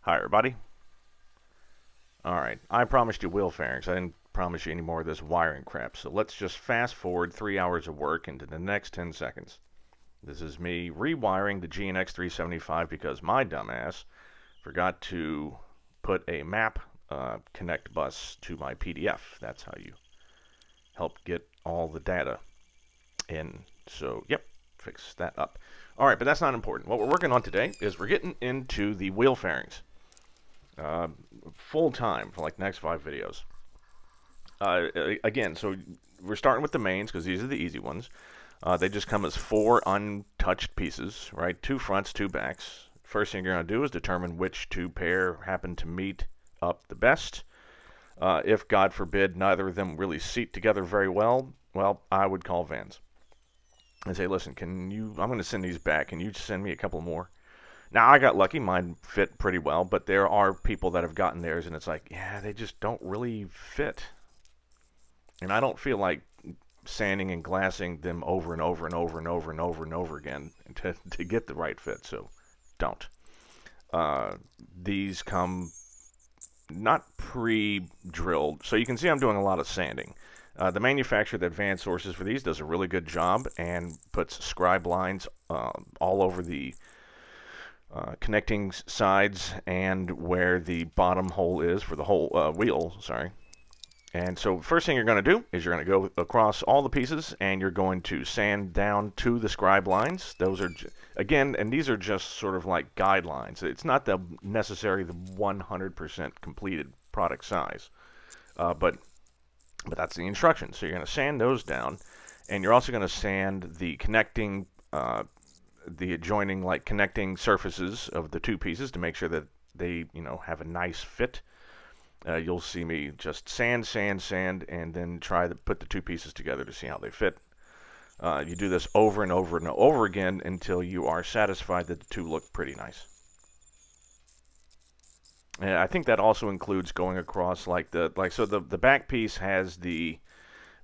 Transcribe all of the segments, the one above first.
Hi, everybody. Alright, I promised you wheel fairings. I didn't promise you any more of this wiring crap. So let's just fast forward 3 hours of work into the next 10 seconds. This is me rewiring the GNX 375 because my dumbass forgot to put a map connect bus to my PDF. That's how you help get all the data in. So, yep, fix that up. Alright, but that's not important. What we're working on today is we're getting into the wheel fairings. Uh, Full time for like next 5 videos. Again, so we're starting with the mains because these are the easy ones. They just come as 4 untouched pieces, right? 2 fronts, 2 backs. First thing you're going to do is determine which 2 pair happen to meet up the best. If, God forbid, neither of them really seat together very well, I would call Vans and say, listen, I'm going to send these back. Can you send me a couple more? Now, I got lucky. Mine fit pretty well, but there are people that have gotten theirs, and it's like, yeah, they just don't really fit. And I don't feel like sanding and glassing them over and over and over and over and over and over again to get the right fit, so don't. These come not pre-drilled, so you can see I'm doing a lot of sanding. The manufacturer that Van sources for these does a really good job and puts scribe lines all over the connecting sides and where the bottom hole is for the whole wheel, sorry. And so first thing you're going to do is you're going to go across all the pieces and you're going to sand down to the scribe lines. Those are, again, and these are just sort of like guidelines. It's not necessarily the 100% completed product size, but that's the instructions. So you're going to sand those down, and you're also going to sand the connecting the adjoining like connecting surfaces of the 2 pieces to make sure that they have a nice fit. You'll see me just sand, and then try to put the 2 pieces together to see how they fit. You do this over and over and over again until you are satisfied that the 2 look pretty nice. And I think that also includes going across so the back piece has the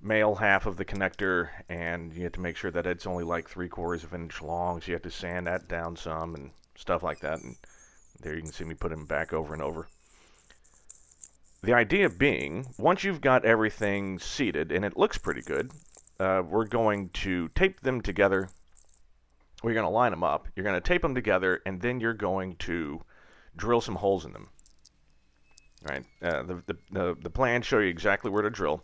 male half of the connector, and you have to make sure that it's only like 3/4 of an inch long, so you have to sand that down some and stuff like that. And there you can see me put them back over and over. The idea being, once you've got everything seated and it looks pretty good, we're going to tape them together. We're going to line them up. You're going to tape them together, and then you're going to drill some holes in them. Right? The plans show you exactly where to drill.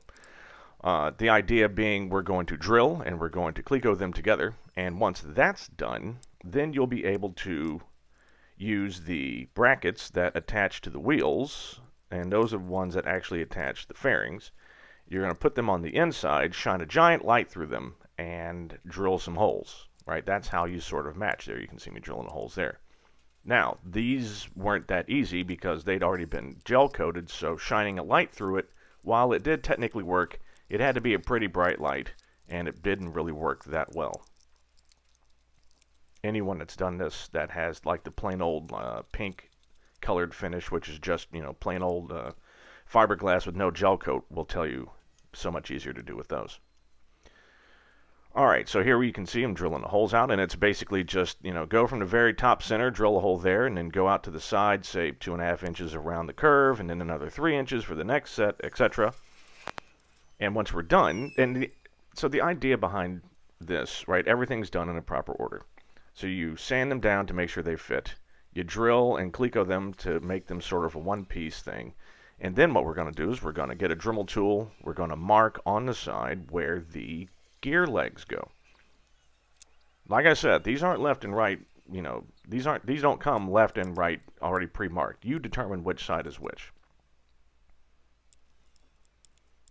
The idea being we're going to drill and we're going to cleco them together, and once that's done, then you'll be able to use the brackets that attach to the wheels, and those are the ones that actually attach the fairings. You're going to put them on the inside, shine a giant light through them, and drill some holes. Right? That's how you sort of match there. You can see me drilling the holes there. Now, these weren't that easy because they'd already been gel coated, so shining a light through it, while it did technically work, it had to be a pretty bright light, and it didn't really work that well. Anyone that's done this that has like the plain old pink colored finish, which is just plain old fiberglass with no gel coat, will tell you so much easier to do with those. Alright, so here you can see I'm drilling the holes out, and it's basically just, go from the very top center, drill a hole there, and then go out to the side, say 2.5 inches around the curve, and then another 3 inches for the next set, etc. And once we're done, so the idea behind this, right, everything's done in a proper order. So you sand them down to make sure they fit. You drill and cleco them to make them sort of a one-piece thing. And then what we're going to do is we're going to get a Dremel tool. We're going to mark on the side where the gear legs go. Like I said, these aren't left and right, these don't come left and right already pre-marked. You determine which side is which.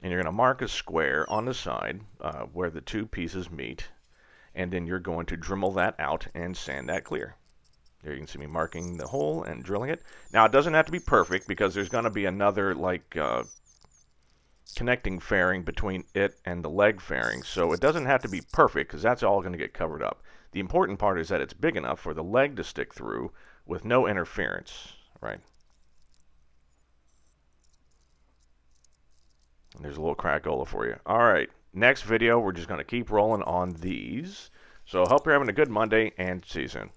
And you're going to mark a square on the side where the 2 pieces meet, and then you're going to Dremel that out and sand that clear. There you can see me marking the hole and drilling it. Now, it doesn't have to be perfect because there's going to be another connecting fairing between it and the leg fairing, so it doesn't have to be perfect because that's all going to get covered up. The important part is that it's big enough for the leg to stick through with no interference, right? And there's a little crack-ola for you. All right, next video, we're just going to keep rolling on these. So hope you're having a good Monday, and see you soon.